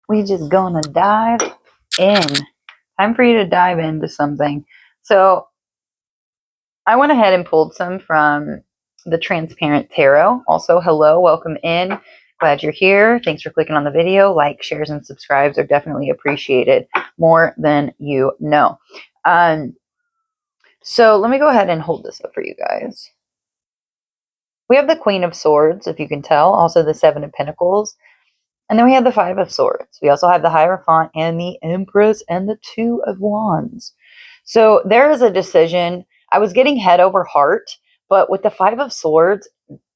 we just gonna dive in. Time for you to dive into something. So I went ahead and pulled some from the Transparent Tarot. Also, hello, welcome in. Glad you're here. Thanks for clicking on the video. Like, shares, and subscribes are definitely appreciated more than you know. So let me go ahead and hold this up for you guys. We have the Queen of Swords, if you can tell, also the Seven of Pentacles. And then we have the Five of Swords. We also have the Hierophant and the Empress and the Two of Wands. So there is a decision. I was getting head over heart, but with the Five of Swords,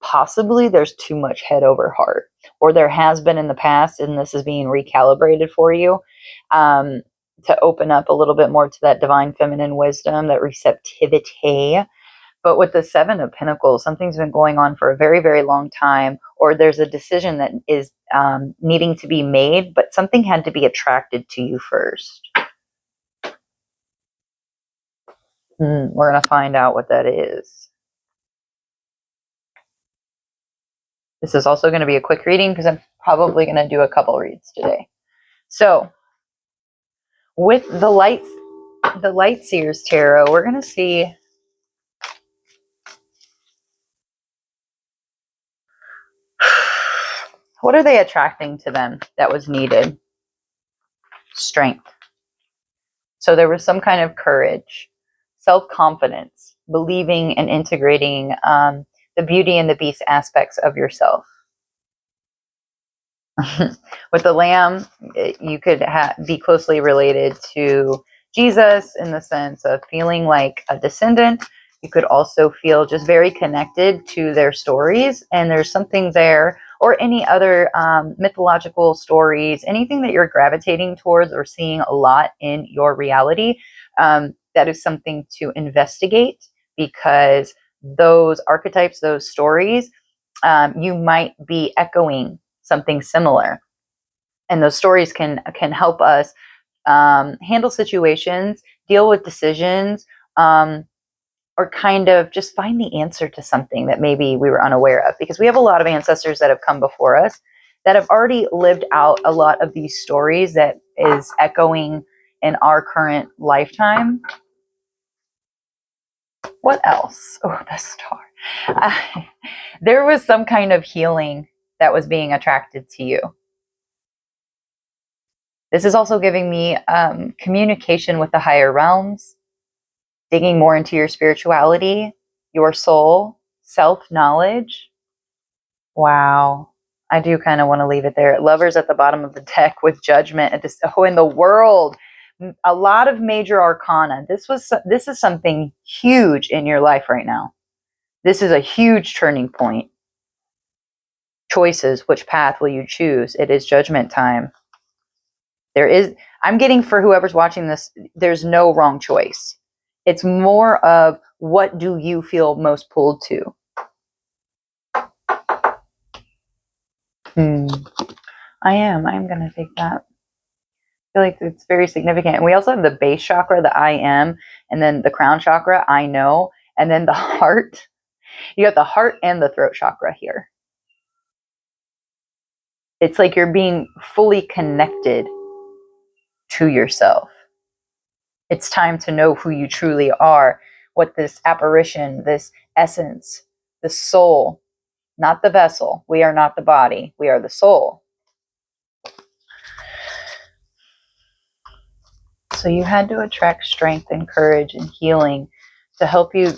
possibly there's too much head over heart, or there has been in the past, and this is being recalibrated for you to open up a little bit more to that divine feminine wisdom, that receptivity. But with the Seven of Pentacles, something's been going on for a very, very long time, or there's a decision that is needing to be made, but something had to be attracted to you first. We're going to find out what that is. This is also going to be a quick reading because I'm probably going to do a couple reads today. So, with the Light Seers Tarot, we're going to see what are they attracting to them that was needed? Strength. So there was some kind of courage, self-confidence, believing and integrating the beauty and the beast aspects of yourself. With the Lamb, you could be closely related to Jesus in the sense of feeling like a descendant. You could also feel just very connected to their stories, and there's something there, or any other mythological stories, anything that you're gravitating towards or seeing a lot in your reality. That is something to investigate, because those archetypes, those stories, you might be echoing something similar. And those stories can help us handle situations, deal with decisions, or kind of just find the answer to something that maybe we were unaware of. Because we have a lot of ancestors that have come before us that have already lived out a lot of these stories that is echoing in our current lifetime. What else? Oh, the Star. There was some kind of healing that was being attracted to you. This is also giving me communication with the higher realms, digging more into your spirituality, your soul, self-knowledge. Wow. I do kind of want to leave it there. Lovers at the bottom of the deck with Judgment. In the World. A lot of major arcana. This is something huge in your life right now. This is a huge turning point. Choices. Which path will you choose? It is judgment time. I'm getting, for whoever's watching this, there's no wrong choice. It's more of, what do you feel most pulled to? I'm going to take that. I feel like it's very significant. And we also have the base chakra, the I am, and then the crown chakra, I know, and then the heart. You got the heart and the throat chakra here. It's like you're being fully connected to yourself. It's time to know who you truly are, what this apparition, this essence, the soul, not the vessel. We are not the body. We are the soul. So you had to attract strength and courage and healing to help you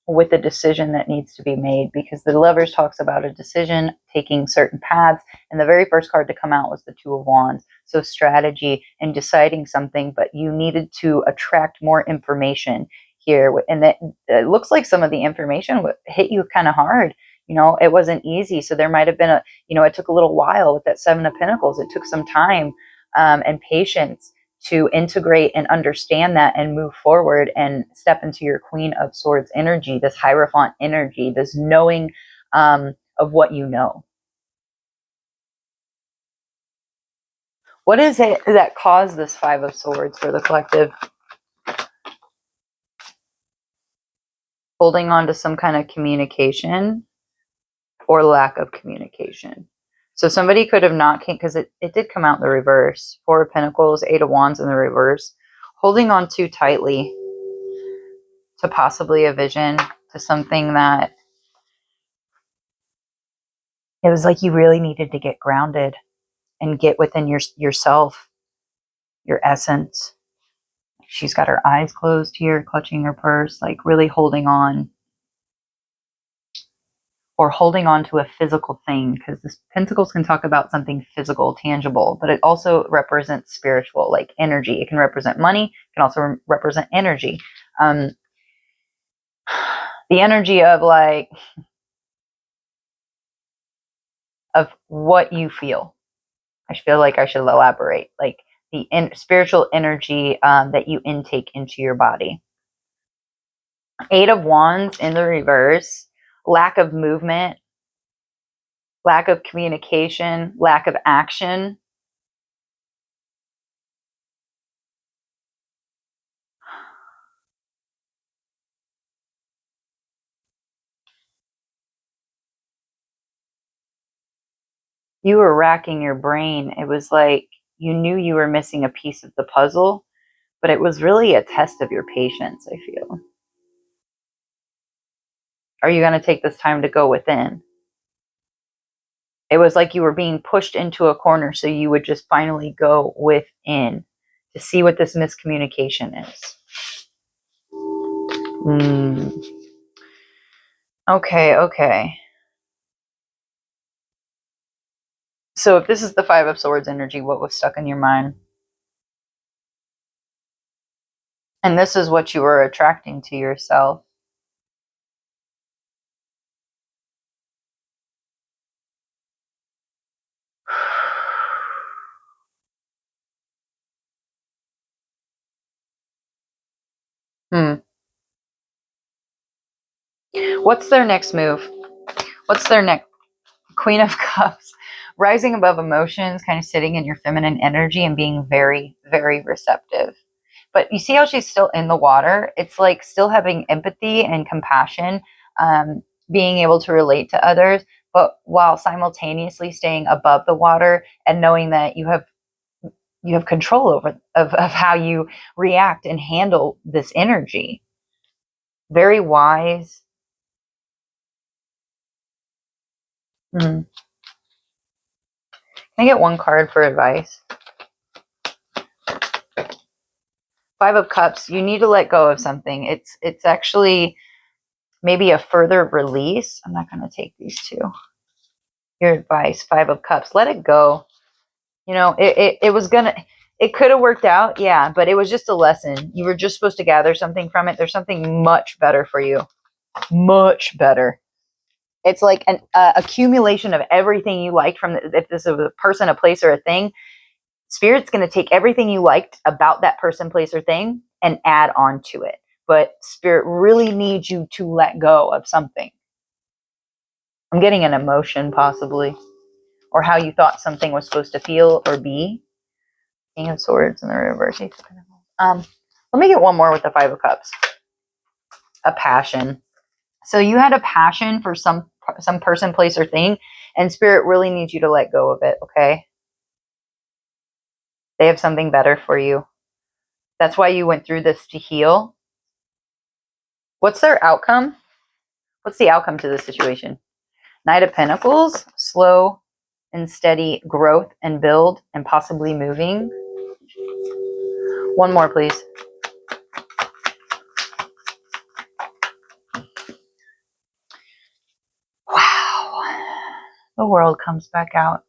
with the decision that needs to be made, because the Lovers talks about a decision, taking certain paths, and the very first card to come out was the Two of Wands. So strategy and deciding something, but you needed to attract more information here, and it looks like some of the information hit you kind of hard. It wasn't easy, so there might have been it took a little while with that Seven of Pentacles. It took some time and patience to integrate and understand that and move forward and step into your Queen of Swords energy, this Hierophant energy, this knowing of what you know. What is it that caused this Five of Swords for the collective? Holding on to some kind of communication or lack of communication. So somebody could have not, because it did come out in the reverse. Four of Pentacles, Eight of Wands in the reverse. Holding on too tightly to possibly a vision, to something that it was like you really needed to get grounded and get within yourself, your essence. She's got her eyes closed here, clutching her purse, like really holding on, or holding on to a physical thing, because this Pentacles can talk about something physical, tangible, but it also represents spiritual, like energy. It can represent money. It can also represent energy. The energy of like, of what you feel. I feel like I should elaborate, like the spiritual energy that you intake into your body. Eight of Wands in the reverse, lack of movement, lack of communication, lack of action. You were racking your brain. It was like you knew you were missing a piece of the puzzle, but it was really a test of your patience, I feel. Are you going to take this time to go within? It was like you were being pushed into a corner, so you would just finally go within to see what this miscommunication is. Okay. So if this is the Five of Swords energy, what was stuck in your mind? And this is what you were attracting to yourself. What's their next move? What's their next? Queen of Cups. Rising above emotions, kind of sitting in your feminine energy and being very, very receptive. But you see how she's still in the water? It's like still having empathy and compassion, being able to relate to others, but while simultaneously staying above the water and knowing that you have control over of how you react and handle this energy. Very wise. Can I get one card for advice? Five of Cups. You need to let go of something. It's actually maybe a further release. I'm not going to take these two. Your advice, Five of Cups. Let it go. You know, it could have worked out, yeah, but it was just a lesson. You were just supposed to gather something from it. There's something much better for you. Much better. It's like an accumulation of everything you liked from if this is a person, a place, or a thing. Spirit's going to take everything you liked about that person, place, or thing and add on to it. But Spirit really needs you to let go of something. I'm getting an emotion, possibly, or how you thought something was supposed to feel or be. King of Swords in the reverse. Let me get one more with the Five of Cups. A passion. So you had a passion for some person, place, or thing, and Spirit really needs you to let go of it, okay? They have something better for you. That's why you went through this, to heal. What's their outcome? What's the outcome to this situation? Knight of Pentacles, slow and steady growth and build and possibly moving. One more, please. Wow. The world comes back out.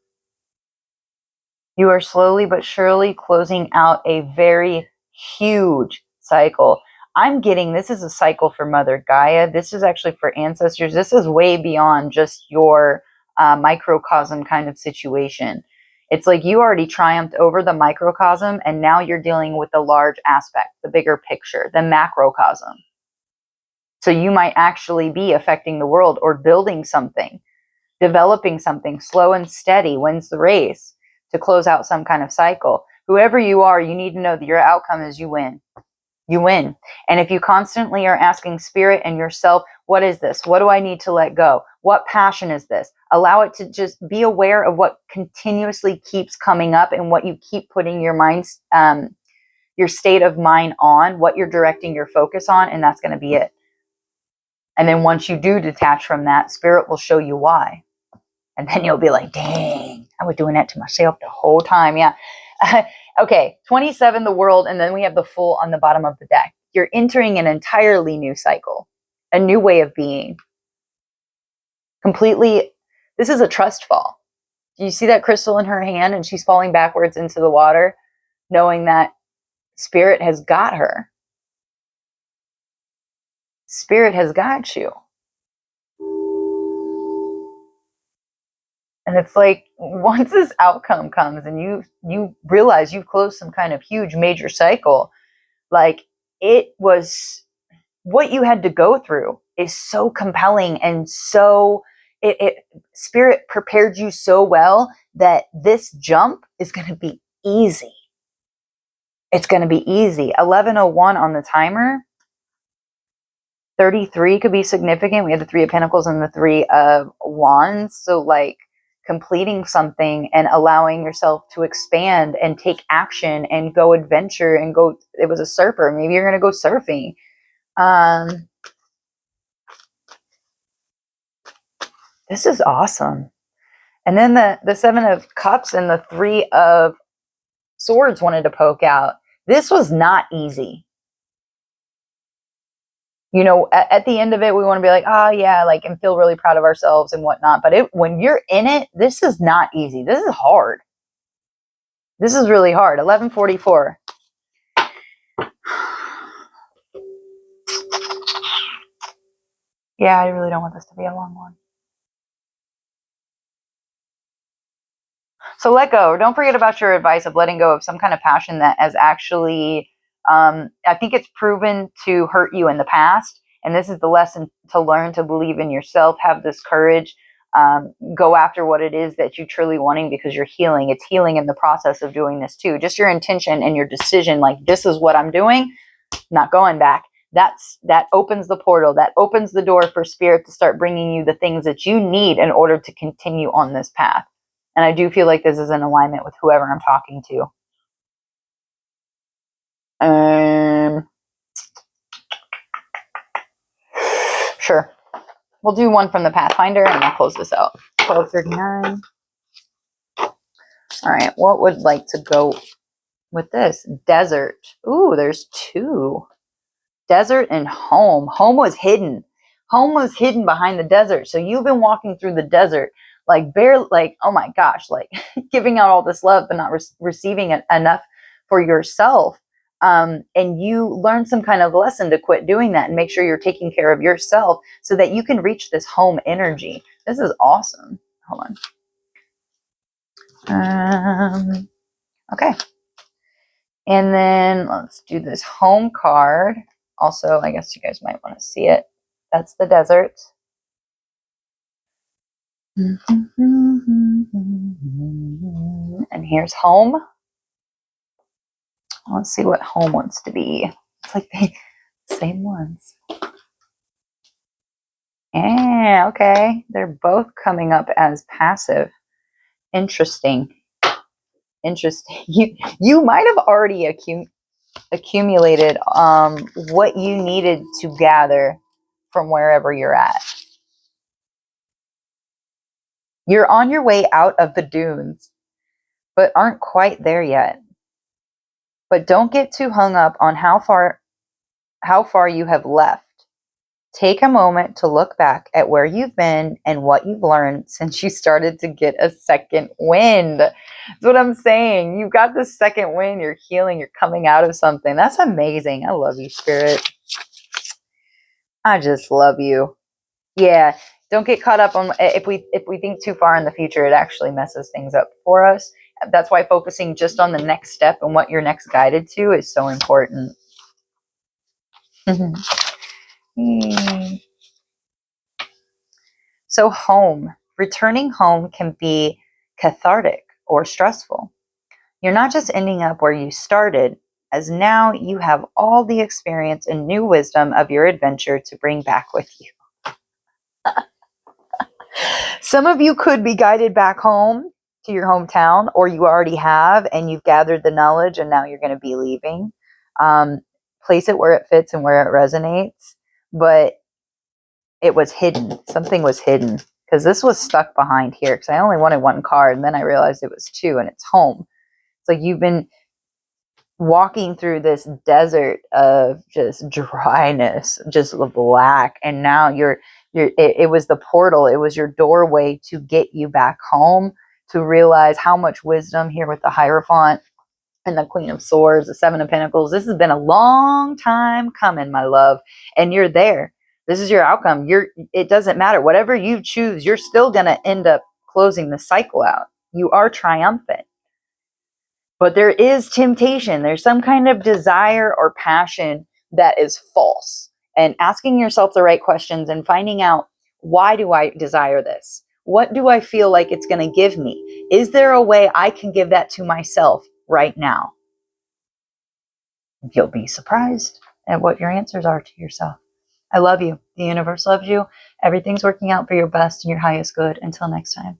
You are slowly but surely closing out a very huge cycle. I'm getting this is a cycle for Mother Gaia. This is actually for ancestors. This is way beyond just your microcosm kind of situation. It's like you already triumphed over the microcosm, and now you're dealing with the large aspect, the bigger picture, the macrocosm. So you might actually be affecting the world or building something, developing something. Slow and steady wins the race to close out some kind of cycle. Whoever you are, you need to know that your outcome is you win. You win. And if you constantly are asking spirit and yourself, what is this? What do I need to let go? What passion is this? Allow it to just be aware of what continuously keeps coming up and what you keep putting your mind's, your state of mind on, what you're directing your focus on, and that's going to be it. And then once you do detach from that, spirit will show you why. And then you'll be like, dang, I was doing that to myself the whole time. Yeah. Okay, 27, the world, and then we have the Fool on the bottom of the deck. You're entering an entirely new cycle, a new way of being. Completely, this is a trust fall. Do you see that crystal in her hand and she's falling backwards into the water, knowing that spirit has got her? Spirit has got you. And it's like, once this outcome comes and you realize you've closed some kind of huge major cycle, like, it was, what you had to go through is so compelling, and so spirit prepared you so well that this jump is going to be easy. It's going to be easy. 11:01 on the timer. 33 could be significant. We have the Three of Pentacles and the Three of Wands. So like, completing something and allowing yourself to expand and take action and go adventure and go. It was a surfer. Maybe you're going to go surfing. This is awesome. And then the Seven of Cups and the Three of Swords wanted to poke out. This was not easy. You know, at the end of it, we want to be like, oh yeah, like, and feel really proud of ourselves and whatnot. But when you're in it, this is not easy. This is hard. This is really hard. 11:44. Yeah, I really don't want this to be a long one. So let go. Don't forget about your advice of letting go of some kind of passion that has actually, I think it's proven to hurt you in the past. And this is the lesson to learn to believe in yourself, have this courage, go after what it is that you're truly wanting, because you're healing. It's healing in the process of doing this too. Just your intention and your decision, like, this is what I'm doing, not going back. That opens the portal, that opens the door for spirit to start bringing you the things that you need in order to continue on this path. And I do feel like this is in alignment with whoever I'm talking to. Sure. We'll do one from the Pathfinder and I'll close this out. 12:39. All right. What would like to go with this? Desert. Ooh, there's two. Desert and home. Home was hidden. Home was hidden behind the desert. So you've been walking through the desert, like, oh my gosh, like, giving out all this love, but not receiving it enough for yourself. And you learn some kind of lesson to quit doing that and make sure you're taking care of yourself so that you can reach this home energy. This is awesome. Hold on. Okay. And then let's do this home card. Also, I guess you guys might want to see it. That's the desert. And here's home. Let's see what home wants to be. It's like the same ones. Yeah, okay. They're both coming up as passive. Interesting. Interesting. You might have already accumulated what you needed to gather from wherever you're at. You're on your way out of the dunes, but aren't quite there yet. But don't get too hung up on how far you have left. Take a moment to look back at where you've been and what you've learned since you started to get a second wind. That's what I'm saying. You got the second wind. You're healing. You're coming out of something. That's amazing. I love you, Spirit. I just love you. Yeah. Don't get caught up on, if we think too far in the future, it actually messes things up for us. That's why focusing just on the next step and what you're next guided to is so important. So home, returning home can be cathartic or stressful. You're not just ending up where you started, as now you have all the experience and new wisdom of your adventure to bring back with you. Some of you could be guided back home to your hometown, or you already have, and you've gathered the knowledge, and now you're going to be leaving. Place it where it fits and where it resonates. But it was hidden. Something was hidden, because this was stuck behind here, because I only wanted one card, and then I realized it was two, and it's home. It's like you've been walking through this desert of just dryness, just black, and now it was the portal, it was your doorway to get you back home, to realize how much wisdom here with the Hierophant and the Queen of Swords, the Seven of Pentacles. This has been a long time coming, my love, and you're there. This is your outcome. It doesn't matter. Whatever you choose, you're still going to end up closing the cycle out. You are triumphant. But there is temptation. There's some kind of desire or passion that is false. And asking yourself the right questions and finding out, why do I desire this? What do I feel like it's going to give me? Is there a way I can give that to myself right now? You'll be surprised at what your answers are to yourself. I love you. The universe loves you. Everything's working out for your best and your highest good. Until next time.